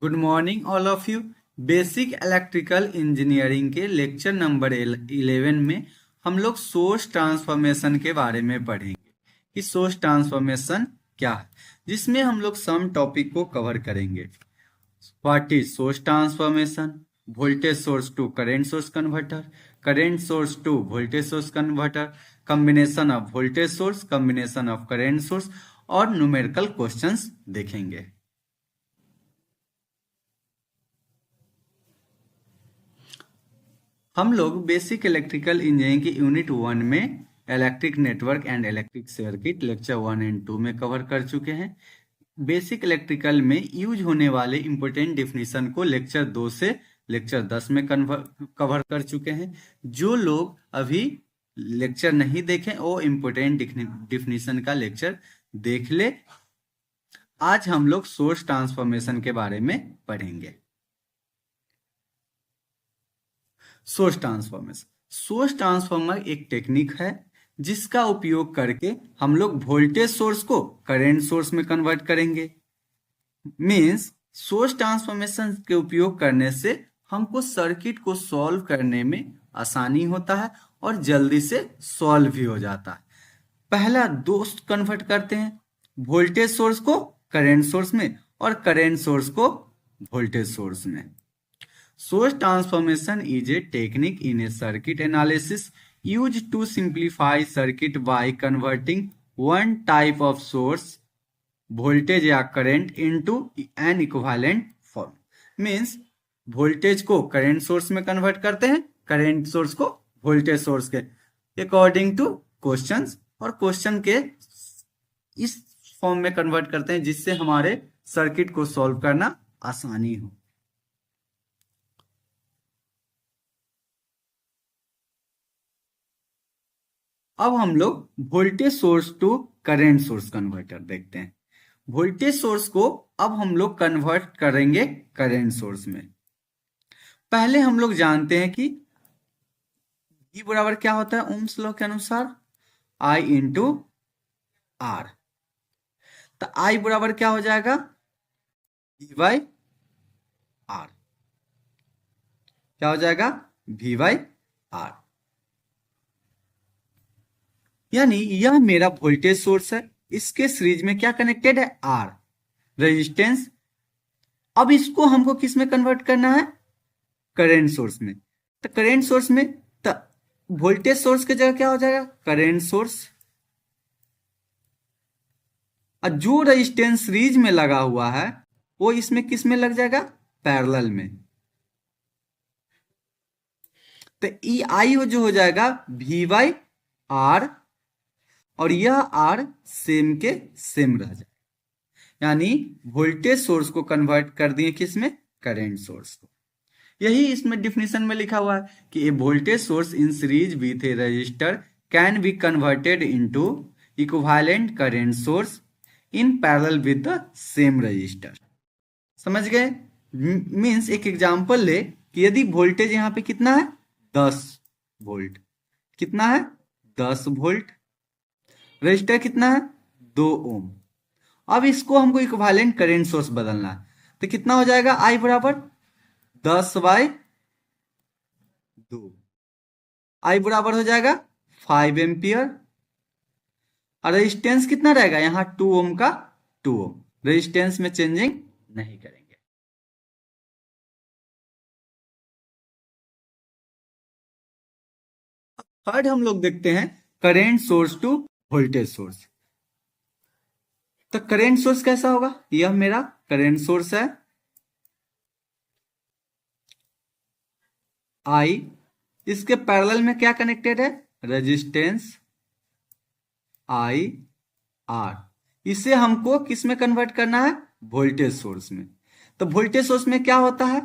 Good morning all of you. Basic electrical engineering के lecture number 11 में हम लोग सोर्स ट्रांसफॉर्मेशन के बारे में पढ़ेंगे कि सोर्स ट्रांसफॉर्मेशन क्या है, जिसमें हम लोग सम टॉपिक को कवर करेंगे। What is source transformation, voltage source to current source converter, current source to voltage source converter, combination of voltage source, combination of current source और न्यूमेरिकल क्वेश्चंस देखेंगे। हम लोग बेसिक इलेक्ट्रिकल इंजीनियरिंग की unit 1 में electric network and electric circuit lecture 1 and 2 में cover कर चुके हैं। बेसिक इलेक्ट्रिकल में यूज होने वाले इंपॉर्टेंट डिफिनीशन को लेक्चर 2 से लेक्चर 10 में कवर कर चुके हैं। जो लोग अभी लेक्चर नहीं देखे वो इंपॉर्टेंट डिफिनीशन का लेक्चर देख ले। आज हम लोग सोर्स ट्रांसफॉर्मेशन के बारे में पढ़ेंगे। सोर्स ट्रांसफॉर्मेशन, सोर्स ट्रांसफॉर्मर एक टेक्निक है जिसका उपयोग करके हम लोग वोल्टेज सोर्स को करंट सोर्स में कन्वर्ट करेंगे। मींस सोर्स ट्रांसफॉर्मेशन के उपयोग करने से हमको सर्किट को सॉल्व करने में आसानी होता है और जल्दी से सॉल्व भी हो जाता है। पहला दोस्त कन्वर्ट करते हैं वोल्टेज सोर्स को करंट सोर्स में और करंट सोर्स को वोल्टेज सोर्स में। Source transformation is a technique in a circuit analysis used to simplify circuit by converting one type of source voltage या current into an equivalent form. Means voltage को current source में convert करते हैं, current source को voltage source के according to questions, और question के इस फॉर्म में कन्वर्ट करते हैं जिससे हमारे सर्किट को सॉल्व करना आसानी हो। अब हम लोग voltage source to current source converter देखते हैं। वोल्टेज सोर्स को अब हम लोग कन्वर्ट करेंगे करंट सोर्स में। पहले हम लोग जानते हैं कि V बराबर क्या होता है ओम्स लॉ के अनुसार, I इंटू आर। तो I बराबर क्या हो जाएगा V बाई आर। क्या हो जाएगा V बाई आर। यानी यह मेरा वोल्टेज सोर्स है, इसके सीरीज में क्या कनेक्टेड है आर रेजिस्टेंस। अब इसको हमको किस में कन्वर्ट करना है करंट सोर्स में। तो करंट सोर्स में तो वोल्टेज सोर्स की जगह क्या हो जाएगा करंट सोर्स, और जो रेजिस्टेंस सीरीज में लगा हुआ है वो इसमें किस में लग जाएगा पैरेलल में। तो ई आई जो हो जाएगा वी बाई आर, और यह आर सेम के सेम रह जाए। यानी वोल्टेज सोर्स को कन्वर्ट कर दिए किस में करंट सोर्स को। यही इसमें डिफिनीशन में लिखा हुआ है कि a voltage source in series with a resistor can be converted into equivalent current source in parallel with the same resistor. समझ गए। मींस एक एग्जांपल ले कि यदि वोल्टेज यहाँ पे कितना है 10 वोल्ट, कितना है 10 वोल्ट, रजिस्टर कितना है 2 ओम। अब इसको हमको इक्विवेलेंट करंट सोर्स बदलना है तो कितना हो जाएगा आई बराबर 10 बाई 2। आई बराबर हो जाएगा 5 एम्पियर, और रेजिस्टेंस कितना रहेगा यहां 2 ओम का 2 ओम। रेजिस्टेंस में चेंजिंग नहीं करेंगे। थर्ड हम लोग देखते हैं current source to voltage source. तो करंट सोर्स कैसा होगा, यह मेरा करंट सोर्स है I, इसके पैरेलल में क्या कनेक्टेड है रेजिस्टेंस I R। इसे हमको किस में कन्वर्ट करना है वोल्टेज सोर्स में। तो वोल्टेज सोर्स में क्या होता है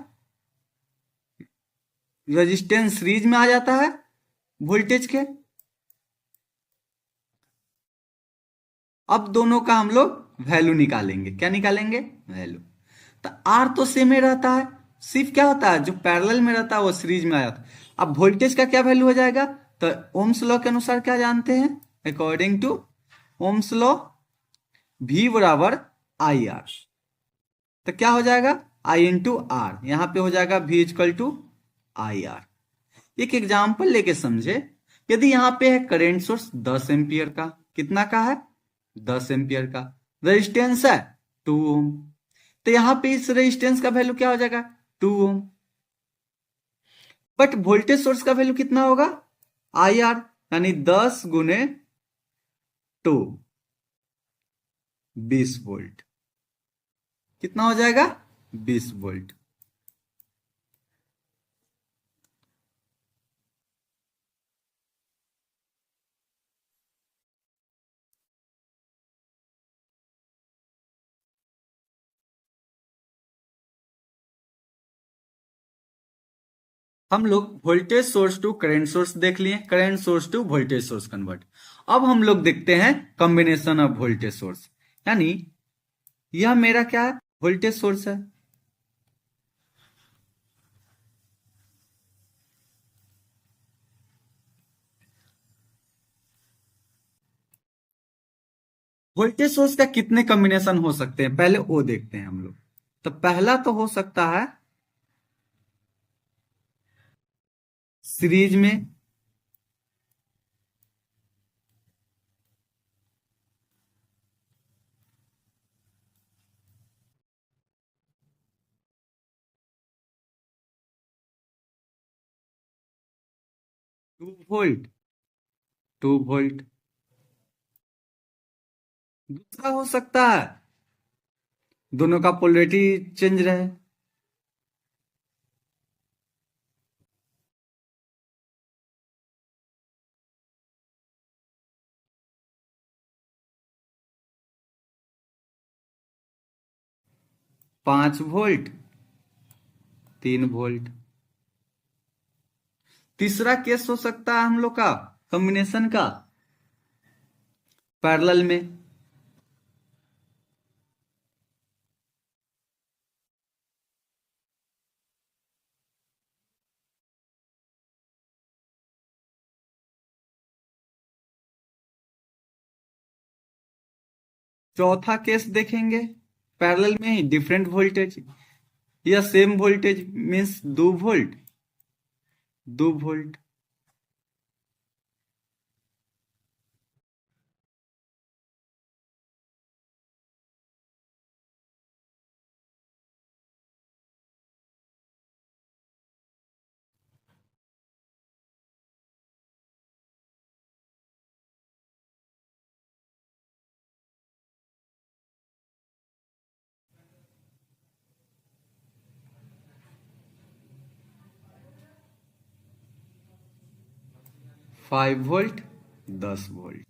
रेजिस्टेंस सीरीज में आ जाता है वोल्टेज के। अब दोनों का हम लोग वैल्यू निकालेंगे। क्या निकालेंगे वैल्यू। तो आर तो सेम ही रहता है, सिर्फ क्या होता है जो पैरेलल में रहता है वो सीरीज में आ जाता है। अब वोल्टेज का क्या वैल्यू हो जाएगा, तो ओम्स लॉ के अनुसार क्या जानते हैं according to Ohm's law V बराबर आई आर। तो क्या हो जाएगा आई इंटू आर, यहां पे हो जाएगा V equal to I R. एक एग्जाम्पल लेके समझे, यदि यहाँ पे है करेंट सोर्स 10 एम्पियर का, कितना का है 10 एम्पियर का, रेजिस्टेंस है 2 ओम, तो यहाँ पे इस रेजिस्टेंस का वैल्यू क्या हो जाएगा 2 ओम। बट वोल्टेज सोर्स का वैल्यू कितना होगा आई आर, यानी 10 गुने 2, 20 वोल्ट, कितना हो जाएगा 20 वोल्ट। हम लोग voltage source to current source देख लिए, current source to voltage source convert. अब हम लोग देखते हैं कॉम्बिनेशन ऑफ वोल्टेज सोर्स, यानी यह मेरा क्या है वोल्टेज सोर्स है, वोल्टेज सोर्स का कितने कॉम्बिनेशन हो सकते हैं पहले वो देखते हैं हम लोग। तो पहला तो हो सकता है सीरीज में, 2 वोल्ट, 2 वोल्ट। दूसरा हो सकता है दोनों का पोलरिटी चेंज रहे, 5 वोल्ट, 3 वोल्ट। तीसरा केस हो सकता है हम लोग का कॉम्बिनेशन का पैरेलल में, चौथा केस देखेंगे पैरेलल में ही डिफरेंट वोल्टेज या same voltage means 2 volt, 2 volt. 5 volt, 10 volt.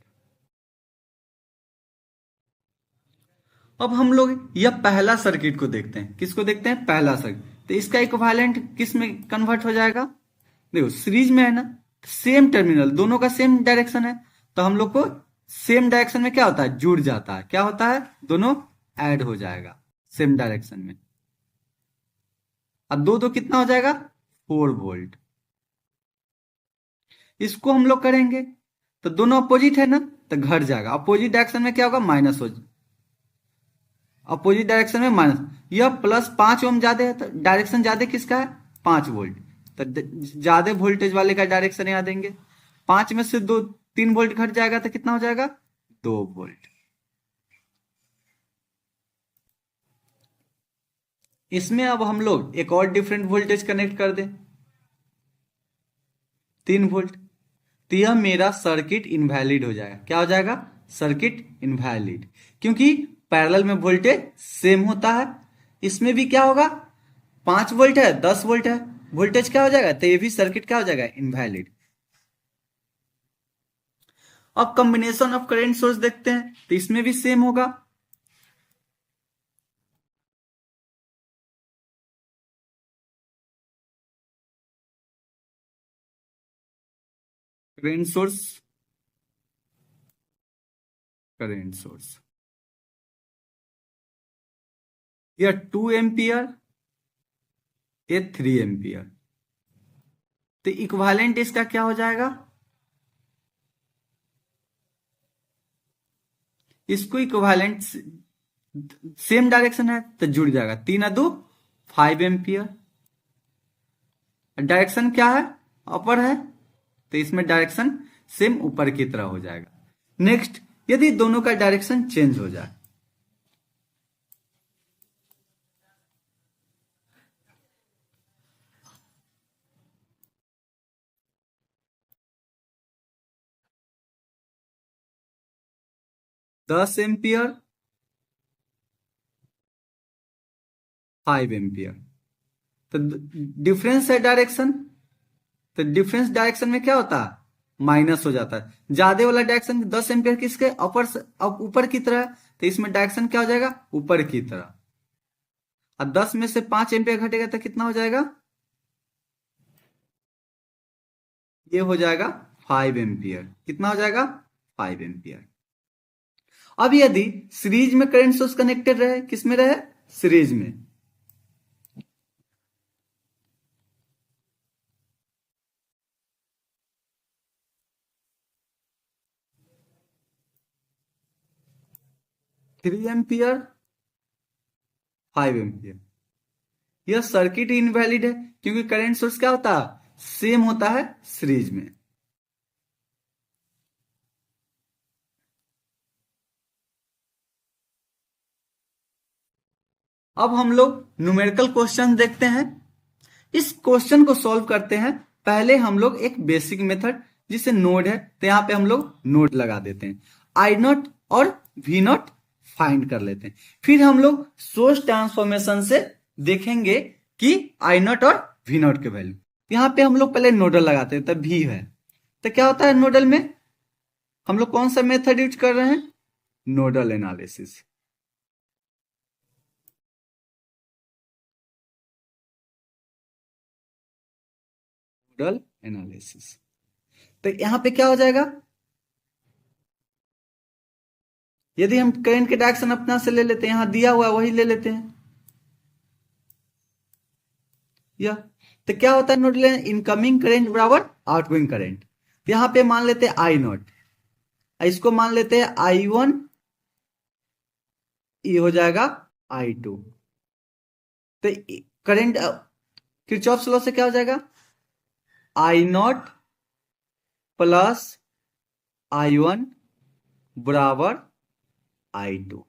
अब हम लोग यह पहला सर्किट को देखते हैं, किसको देखते हैं पहला सर्किट। तो इसका इक्विवेलेंट किस में कन्वर्ट हो जाएगा, देखो सीरीज में है ना, सेम टर्मिनल दोनों का सेम डायरेक्शन है, तो हम लोग को सेम डायरेक्शन में क्या होता है जुड़ जाता है, क्या होता है दोनों ऐड हो जाएगा सेम डायरेक्शन में, और दो दो कितना हो जाएगा 4 वोल्ट। इसको हम लोग करेंगे तो दोनों अपोजिट है ना, तो घट जाएगा, अपोजिट डायरेक्शन में क्या होगा माइनस हो, अपोजिट डायरेक्शन में माइनस, यह +5 ओम ज्यादा है, तो डायरेक्शन ज्यादा किसका है 5 वोल्ट, तो ज्यादा वोल्टेज वाले का डायरेक्शन यहाँ देंगे, 5 में से 3 वोल्ट घट जाएगा तो कितना हो जाएगा 2 वोल्ट। इसमें अब हम लोग एक और डिफरेंट वोल्टेज कनेक्ट कर दें 3 वोल्ट, तो यह मेरा सर्किट इनवैलिड हो जाएगा, क्या हो जाएगा सर्किट इनवैलिड, क्योंकि पैरेलल में वोल्टेज सेम होता है। इसमें भी क्या होगा 5 वोल्ट है 10 वोल्ट है, वोल्टेज क्या हो जाएगा, तो ये भी सर्किट क्या हो जाएगा इनवैलिड। अब कॉम्बिनेशन ऑफ करेंट सोर्स देखते हैं, तो इसमें भी सेम होगा, करेंट सोर्स, करेंट सोर्स, यह 2 एम्पियर, ये 3 एम्पियर, तो इक्विवेलेंट इसका क्या हो जाएगा, इसको इक्विवेलेंट सेम डायरेक्शन है तो जुड़ जाएगा, 3 और 2 5 एम्पियर। डायरेक्शन क्या है, अपर है, तो इसमें डायरेक्शन सेम ऊपर की तरह हो जाएगा। नेक्स्ट, यदि दोनों का डायरेक्शन चेंज हो जाए, दस एम्पियर 5 एम्पियर, तो डिफरेंस है डायरेक्शन, तो डिफरेंस डायरेक्शन में क्या होता है, माइनस हो जाता है। ज्यादा वाला डायरेक्शन 10 एम्पियर किसके अपर ऊपर की तरह, तो इसमें डायरेक्शन क्या हो जाएगा, ऊपर की तरह। और 10 में से 5 एम्पियर घटेगा तो कितना हो जाएगा, ये हो जाएगा 5 एम्पियर। कितना हो जाएगा, 5 एम्पियर। अब यदि सीरीज में करंट सोर्स कनेक्टेड रहे, किस में रहे, सीरीज में, थ्री एम्पियर 5 एम्पियर, यह सर्किट इनवैलिड है, क्योंकि करंट सोर्स क्या होता है, सेम होता है सीरीज में। अब हम लोग न्यूमेरिकल क्वेश्चन देखते हैं। इस क्वेश्चन को सॉल्व करते हैं। पहले हम लोग एक बेसिक मेथड, जिसे नोड है, तो यहां पे हम लोग नोड लगा देते हैं, आई नॉट और वी नॉट फाइंड कर लेते हैं। फिर हम लोग सोर्स ट्रांसफॉर्मेशन से देखेंगे कि आई नॉट और वी नॉट के वैल्यू। यहां पे हम लोग पहले नोडल लगाते हैं, तब भी है, तो क्या होता है नोडल में, हम लोग कौन सा मेथड यूज कर रहे हैं, नोडल एनालिसिस। नोडल एनालिसिस, तो यहां पे क्या हो जाएगा, यदि हम करंट के डायरेक्शन अपना से ले लेते हैं, यहां दिया हुआ वही ले लेते हैं, यह, तो क्या होता है नोडल, इनकमिंग करंट बराबर आउटगोइंग करंट। यहां पे मान लेते हैं आई नॉट, इसको मान लेते हैं आई वन, ये हो जाएगा आई टू। तो करंट किरचॉफ लॉ से क्या हो जाएगा, आई नॉट प्लस आई वन बराबर आई टू।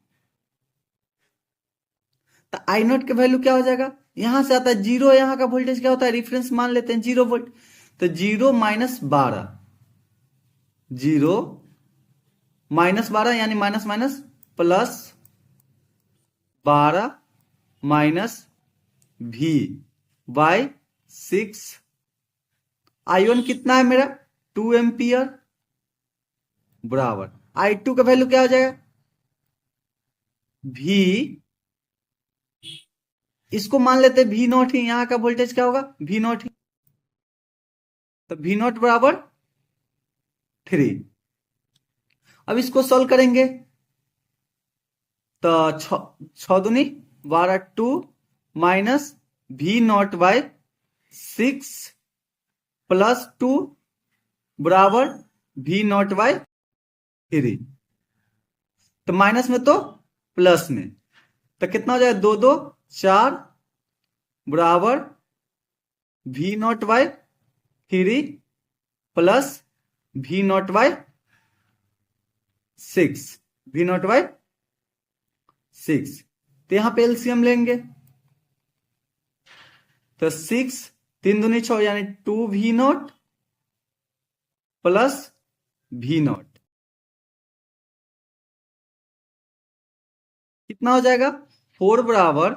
तो आई नॉट के वैल्यू क्या हो जाएगा, यहां से आता है जीरो, यहां का वोल्टेज क्या होता है, रेफरेंस मान लेते हैं 0 वोल्ट, तो 0 माइनस 12 यानी माइनस माइनस प्लस 12 माइनस भी बाय 6। आई वन कितना है मेरा, 2 एम्पियर बराबर आई टू का वैल्यू क्या हो जाएगा, भी, इसको मान लेते वी नॉट ही, यहां का वोल्टेज क्या होगा, वी नॉट ही, तो वी नॉट बराबर 3। अब इसको सॉल्व करेंगे, तो 6 दूनी 12, 2 minus V naught by 6 plus 2 बराबर वी नॉट बाय 3। तो माइनस में तो प्लस में, तो कितना हो जाएगा, 2 2 4 बराबर वी नॉट बाय 3 प्लस V naught by 6, V naught by 6। तो यहां पे एलसीएम लेंगे, तो 6 3 दूनी 6 यानी 2 V naught plus V naught, कितना हो जाएगा, 4 बराबर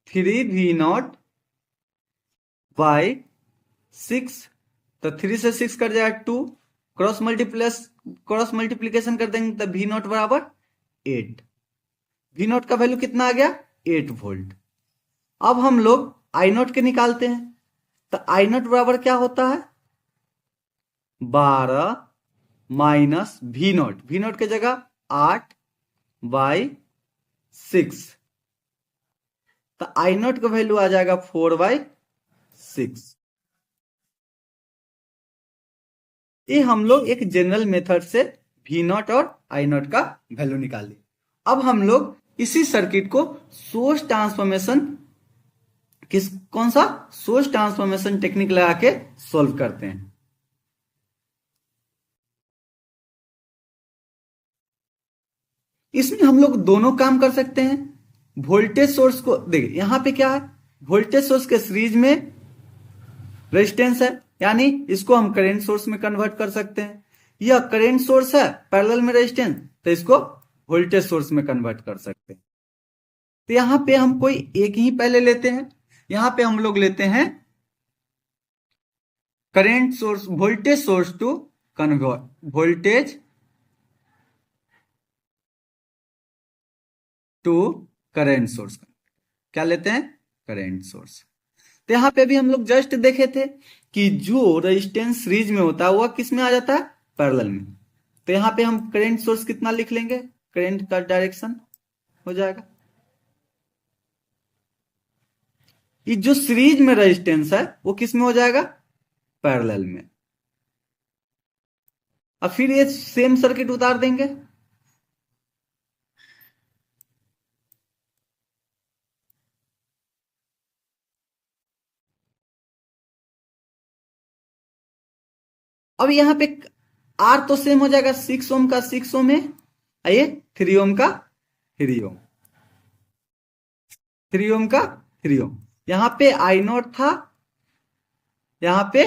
3 वी नॉट बाय 6, तो 3 से 6 कट जाएगा 2, क्रॉस मल्टीप्लीकेशन कर देंगे, तो वी नॉट बराबर 8। वी नॉट का वैल्यू कितना आ गया, 8 वोल्ट। अब हम लोग आई नॉट के निकालते हैं, तो आई नॉट बराबर क्या होता है, 12 माइनस वी नॉट के जगह 8 बाय 6, तो आई नॉट का वैल्यू आ जाएगा 4/6। ये हम लोग एक जनरल मेथड से वी नॉट और आई नॉट का वैल्यू निकाल लिया। अब हम लोग इसी सर्किट को सोर्स ट्रांसफॉर्मेशन कौन सा सोर्स ट्रांसफॉर्मेशन टेक्निक लगा के सॉल्व करते हैं। इसमें हम लोग दोनों काम कर सकते हैं। वोल्टेज सोर्स को देखिए, यहां पे क्या है, वोल्टेज सोर्स के सीरीज में रेजिस्टेंस है, यानी इसको हम करंट सोर्स में कन्वर्ट कर सकते हैं। यह करंट सोर्स है, पैरेलल में रेजिस्टेंस, तो इसको वोल्टेज सोर्स में कन्वर्ट कर सकते हैं। तो यहां पे हम कोई एक ही पहले लेते हैं। यहां पे हम लोग लेते हैं current source, voltage source to convert, voltage to current source. क्या लेते हैं, करंट सोर्स। तो यहां पे भी हम लोग जस्ट देखे थे कि जो रेजिस्टेंस सीरीज में होता है वह किस में आ जाता है, पैरेलल में। तो यहां पे हम करंट सोर्स कितना लिख लेंगे, करंट का डायरेक्शन हो जाएगा, ये जो सीरीज में रेजिस्टेंस है वो किस में हो जाएगा, पैरेलल में। अब फिर ये सेम सर्किट उतार देंगे। अब यहां पे आर तो सेम हो जाएगा, 6 ओम का 6 ओम है, आइए 3 ओम का 3 ओम, 3 ओम का 3 ओम। यहां पे आई नॉट था, यहां पे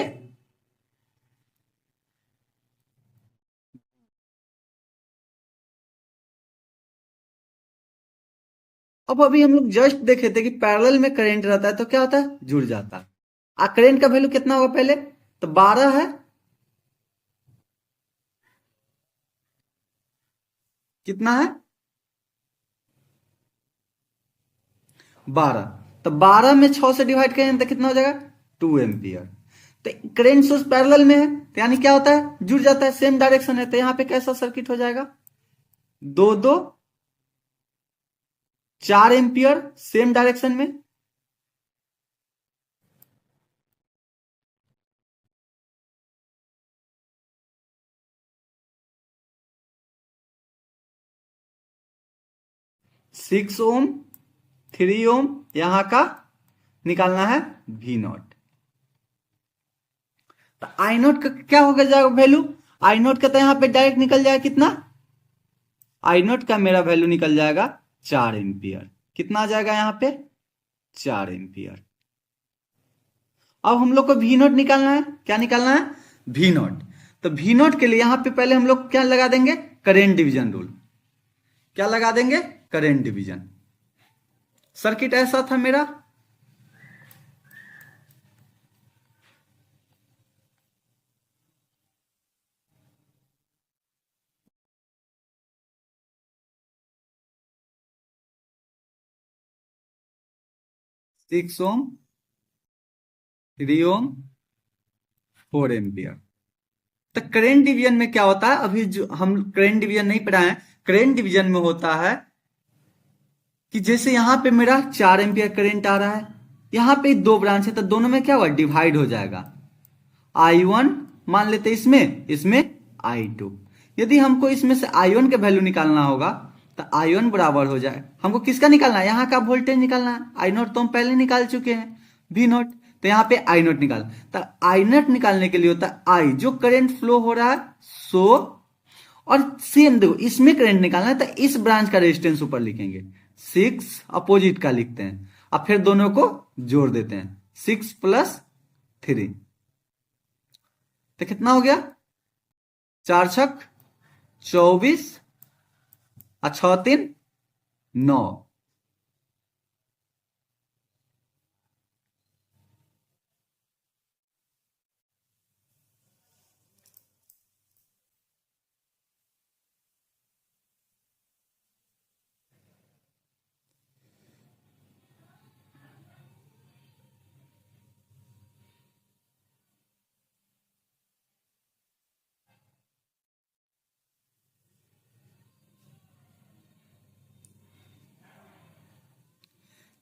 अब अभी हम लोग जस्ट देखे थे कि पैरेलल में करंट रहता है तो क्या होता है, जुड़ जाता है। करंट का वैल्यू कितना होगा पहले, तो 12 है, कितना है 12, तो 12 में 6 से डिवाइड करें तो कितना हो जाएगा, 2 एम्पियर। तो करंट सोर्स पैरेलल में है, तो यानी क्या होता है, जुड़ जाता है, सेम डायरेक्शन है। तो यहां पे कैसा सर्किट हो जाएगा, 2 2 4 एम्पियर सेम डायरेक्शन में। सिक्स ओम 3 ओम, यहां का निकालना है वी नॉट। तो आई नॉट का क्या होगा जाएगा वैल्यू, आई नॉट का तो यहां पे डायरेक्ट निकल जाएगा कितना, आई नॉट का मेरा वैल्यू निकल जाएगा 4 एम्पियर। कितना आ जाएगा यहां पे, 4 एम्पियर। अब हम लोग को वी नॉट निकालना है, क्या निकालना है, वी नॉट। तो वी नॉट के लिए यहां पे पहले हम लोग क्या लगा देंगे, करेंट डिवीजन रूल। क्या लगा देंगे, करेंट डिवीजन। सर्किट ऐसा था मेरा, सिक्स ओम 3 ओम 4 एम्पियर। तो करेंट डिवीजन में क्या होता है, अभी जो हम करेंट डिवीजन नहीं पढ़ाए हैं, करेंट डिवीजन में होता है कि जैसे यहां पे मेरा 4 एम्पियर करंट आ रहा है, यहां पे दो ब्रांच है, तो दोनों में क्या होगा, डिवाइड हो जाएगा। I1 मान लेते इसमें, इसमें I2। यदि हमको इसमें से I1 के वैल्यू निकालना होगा तो I1 बराबर हो जाए, हमको किसका निकालना है, यहाँ का वोल्टेज निकालना है। आई नॉट तो हम पहले निकाल चुके हैं, वी नॉट। तो यहाँ पे आई नॉट निकाल, तो आई नॉट निकालने के लिए होता है आई, जो करंट फ्लो हो रहा है, सो, और सेम देखो इसमें करंट निकालना है तो इस ब्रांच का रेजिस्टेंस ऊपर लिखेंगे, 6 अपोजिट का लिखते हैं, अब फिर दोनों को जोड़ देते हैं, 6 + 3, तो कितना हो गया, 4 छक 24 और 6 3 9।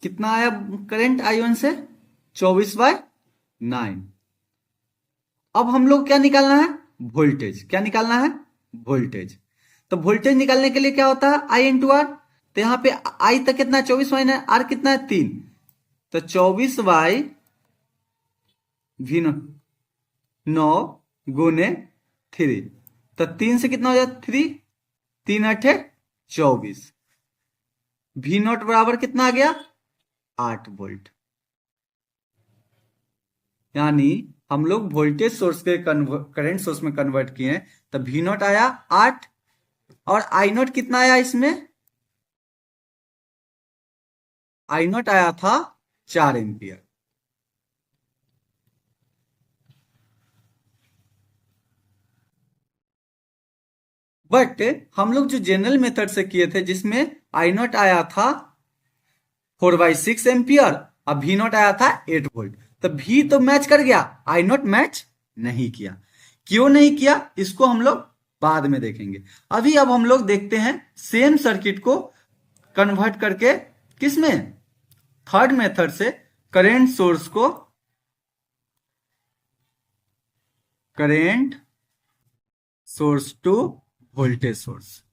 कितना आया करंट I1 से, 24/9। अब हम लोग क्या निकालना है, वोल्टेज। क्या निकालना है, वोल्टेज। तो वोल्टेज निकालने के लिए क्या होता है, I × R। तो यहां पे I तक कितना है, 24/9, R कितना है, 3। तो 24/9 गुने 3, तो 3 से कितना हो जाता 3, 3 × 8 = 24। V0 बराबर कितना आ गया 8 वोल्ट। यानी हम लोग वोल्टेज सोर्स के करंट सोर्स में कन्वर्ट किए हैं, तो V0 आया 8 और I0 कितना आया इसमें, I0 आया था 4 एम्पियर। बट हम लोग जो जनरल मेथड से किए थे जिसमें I0 आया था 4/6 एम्पियर और V0 आया था 8 वोल्ट, तो V तो मैच कर गया, I0 मैच नहीं किया। क्यों नहीं किया इसको हम लोग बाद में देखेंगे। अभी अब हम लोग देखते हैं सेम सर्किट को कन्वर्ट करके किसमें, थर्ड मेथड से करेंट सोर्स को, current source to voltage source.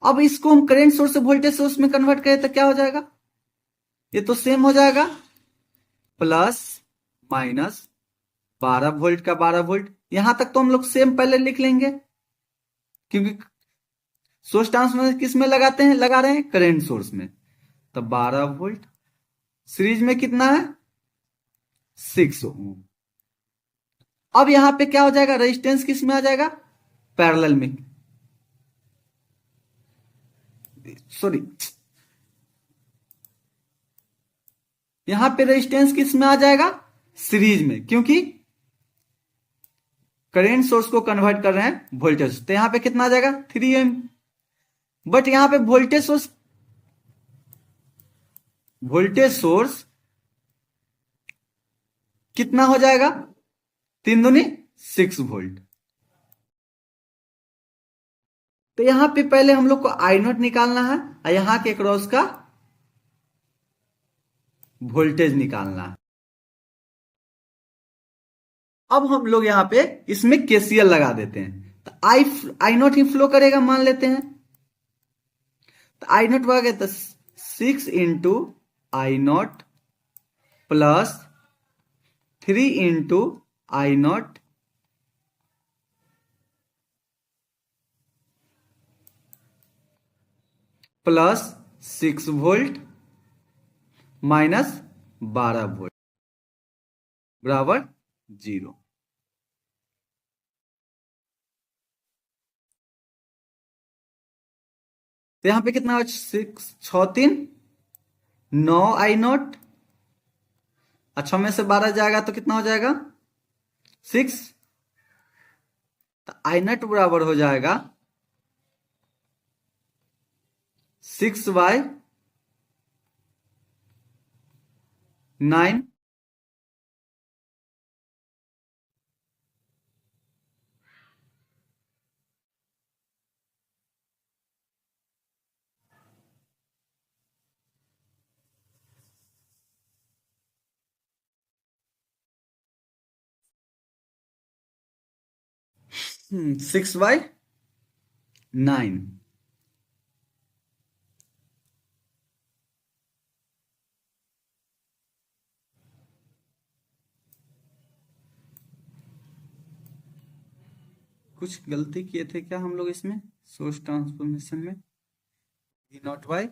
अब इसको हम करेंट सोर्स से वोल्टेज सोर्स में कन्वर्ट करें तो क्या हो जाएगा, ये तो सेम हो जाएगा, प्लस माइनस 12 वोल्ट का 12 वोल्ट। यहां तक तो हम लोग सेम पहले लिख लेंगे, क्योंकि सोर्स ट्रांसफॉर्मेशन किस में लगाते हैं, लगा रहे हैं करेंट सोर्स में। तो 12 वोल्ट सीरीज में कितना है 6 ओम। अब यहां पे क्या हो जाएगा, रेजिस्टेंस किस में आ जाएगा, पैरेलल में, सॉरी यहां पे रेजिस्टेंस किस में आ जाएगा, सीरीज में, क्योंकि करेंट सोर्स को कन्वर्ट कर रहे हैं वोल्टेज। तो यहां पे कितना आ जाएगा 3 एम। बट यहां पे वोल्टेज सोर्स कितना हो जाएगा, 3 दूनी 6 वोल्ट। तो यहां पे पहले हम लोग को I0 निकालना है और यहां के क्रॉस का वोल्टेज निकालना है। अब हम लोग यहां पे इसमें KCL लगा देते हैं, तो I0 ही फ्लो करेगा मान लेते हैं। तो I0 आ गया, तो 6 × I0 plus 3 × I0 plus 6 volt minus 12 volt बराबर 0। तो यहां पे कितना 6 6 3 9 I0, अच्छा में से 12 जाएगा तो कितना हो जाएगा 6। तो I0 बराबर हो जाएगा 6/9। हम्म, 6/9। कुछ गलती किए थे क्या हम लोग इसमें सोर्स ट्रांसफॉर्मेशन में, V0/3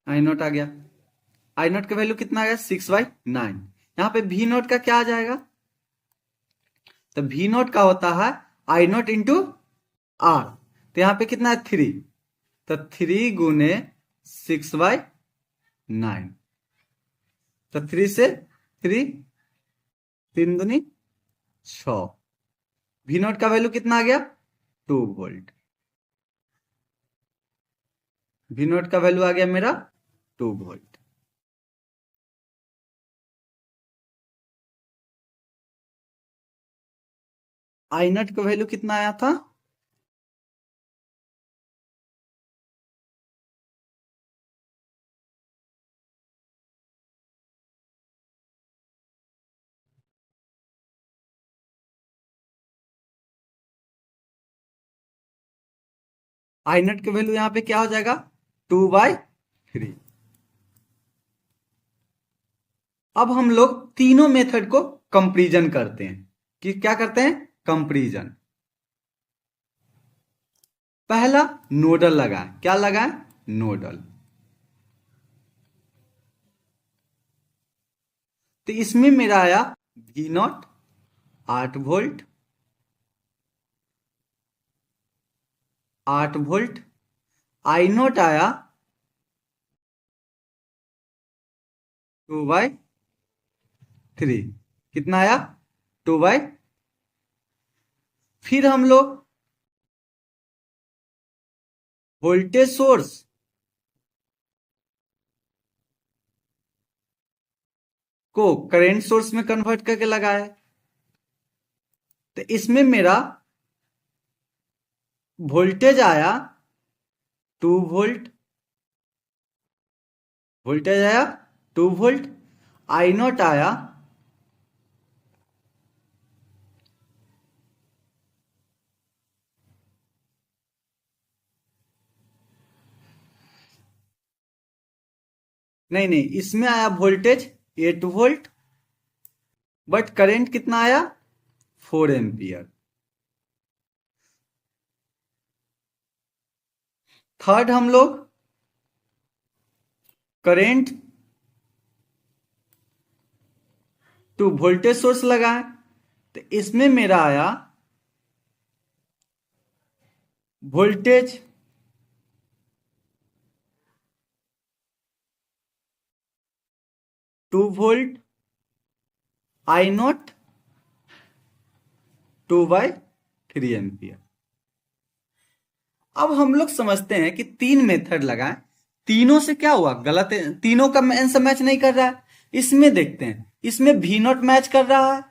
I0 आ गया, I0 का वैल्यू कितना आ गया 6/9। यहाँ पे वी नॉट का क्या आ जाएगा? तो वी नॉट का होता है आई नॉट इंटू आर। तो यहाँ पे कितना है? 3। तो 3 गुने 6/9। तो 3 से 3, 3 दूनी 6। वी नॉट का वैल्यू कितना आ गया? 2 वोल्ट। वी नॉट का वैल्यू आ गया मेरा 2 वोल्ट। आई नॉट का वैल्यू कितना आया था? आई नॉट का वैल्यू यहाँ पे क्या हो जाएगा? 2/3। अब हम लोग तीनों मेथड को कंपैरिजन करते हैं। कि क्या करते हैं? कंपैरिजन। पहला नोडल लगाएं। क्या लगाएं? नोडल। तो इसमें मेरा आया V naught 8 volt, 8 volt. I naught आया 2/3। कितना आया? 2/। फिर हम लोग वोल्टेज सोर्स को करंट सोर्स में कन्वर्ट करके लगाया। तो इसमें मेरा वोल्टेज आया 2 वोल्ट। वोल्टेज आया 2 वोल्ट। आई नॉट आया नहीं, इसमें आया वोल्टेज 8 वोल्ट, बट करंट कितना आया? 4 एम्पियर। थर्ड हम लोग करंट टू वोल्टेज सोर्स लगाए। तो इसमें मेरा आया voltage 2 volt. I not 2/3 ampere. अब हम लोग समझते हैं कि 3 मेथड लगाएं, तीनों से क्या हुआ? गलत है, तीनों का आंसर मैच नहीं कर रहा है। इसमें देखते हैं, इसमें वी नॉट मैच कर रहा है,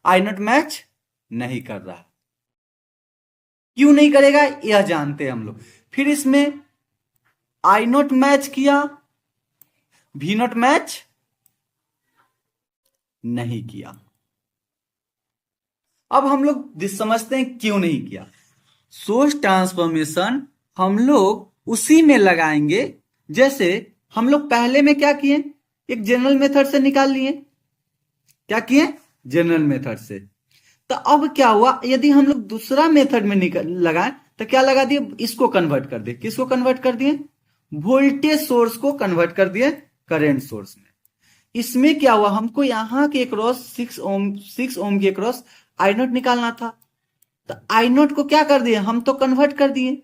आई नॉट मैच नहीं कर रहा है। क्यों नहीं करेगा यह जानते हैं हम लोग। फिर इसमें आई नॉट मैच किया, वी नॉट मैच नहीं किया। अब हम लोग समझते हैं क्यों नहीं किया। सोर्स ट्रांसफॉर्मेशन हम लोग उसी में लगाएंगे जैसे हम लोग पहले में क्या किए? एक जनरल मेथड से निकाल लिए। क्या किए? जनरल मेथड से। तो अब क्या हुआ? यदि हम लोग दूसरा मेथड में लगाएं तो क्या लगा दिए? इसको कन्वर्ट कर दिए। किसको कन्वर्ट कर दिए? वोल्टेज सोर्स को कन्वर्ट कर दिए करंट सोर्स में। इसमें क्या हुआ? हमको यहां के क्रॉस 6 ओम के क्रॉस आई नॉट निकालना था। तो आई नॉट को क्या कर दिए? हम तो कन्वर्ट कर दिए।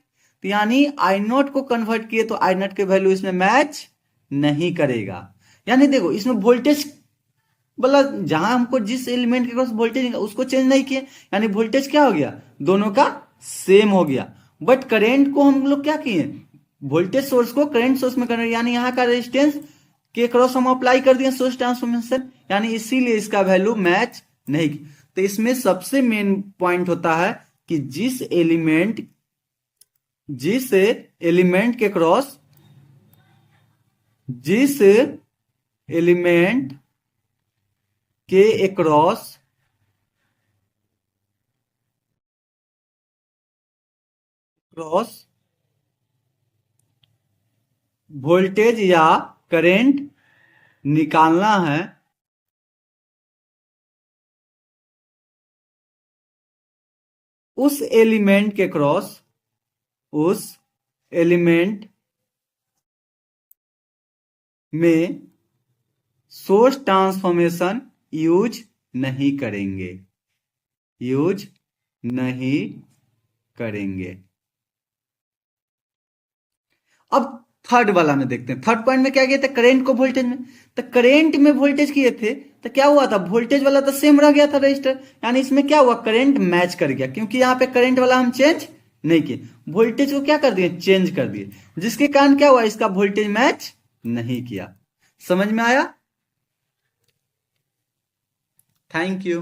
तो यानी आई नॉट को कन्वर्ट किए तो आई नॉट के वैल्यू इसमें मैच नहीं करेगा। यानी देखो इसमें वोल्टेज बोला, जहां हमको जिस एलिमेंट के क्रॉस वोल्टेज उसको चेंज नहीं किए, यानी वोल्टेज क्या हो गया? दोनों का सेम हो गया। बट करेंट को हम लोग क्या किए? वोल्टेज सोर्स को करंट सोर्स में कन्वर्ट, यानी यहाँ का रेजिस्टेंस के क्रॉस हम अप्लाई कर दिए सोर्स ट्रांसफॉर्मेशन, यानी इसीलिए इसका वैल्यू मैच नहीं। तो इसमें सबसे मेन पॉइंट होता है कि जिस एलिमेंट के क्रॉस, जिस एलिमेंट के अक्रॉस वोल्टेज या करंट निकालना है, उस एलिमेंट के क्रॉस, उस एलिमेंट में सोर्स ट्रांसफॉर्मेशन यूज नहीं करेंगे, यूज नहीं करेंगे। अब थर्ड वाला में देखते हैं, थर्ड पॉइंट में क्या किया था, करेंट को वोल्टेज में। तो करेंट में वोल्टेज किए थे तो क्या हुआ था, वोल्टेज वाला तो सेम रह गया था रजिस्टर, यानी इसमें क्या हुआ, करंट मैच कर गया, क्योंकि यहाँ पे करंट वाला हम चेंज नहीं किए, वोल्टेज को क्या कर दिए, चेंज कर दिए, जिसके कारण क्या हुआ, इसका वोल्टेज मैच नहीं किया। समझ में आया? Thank you.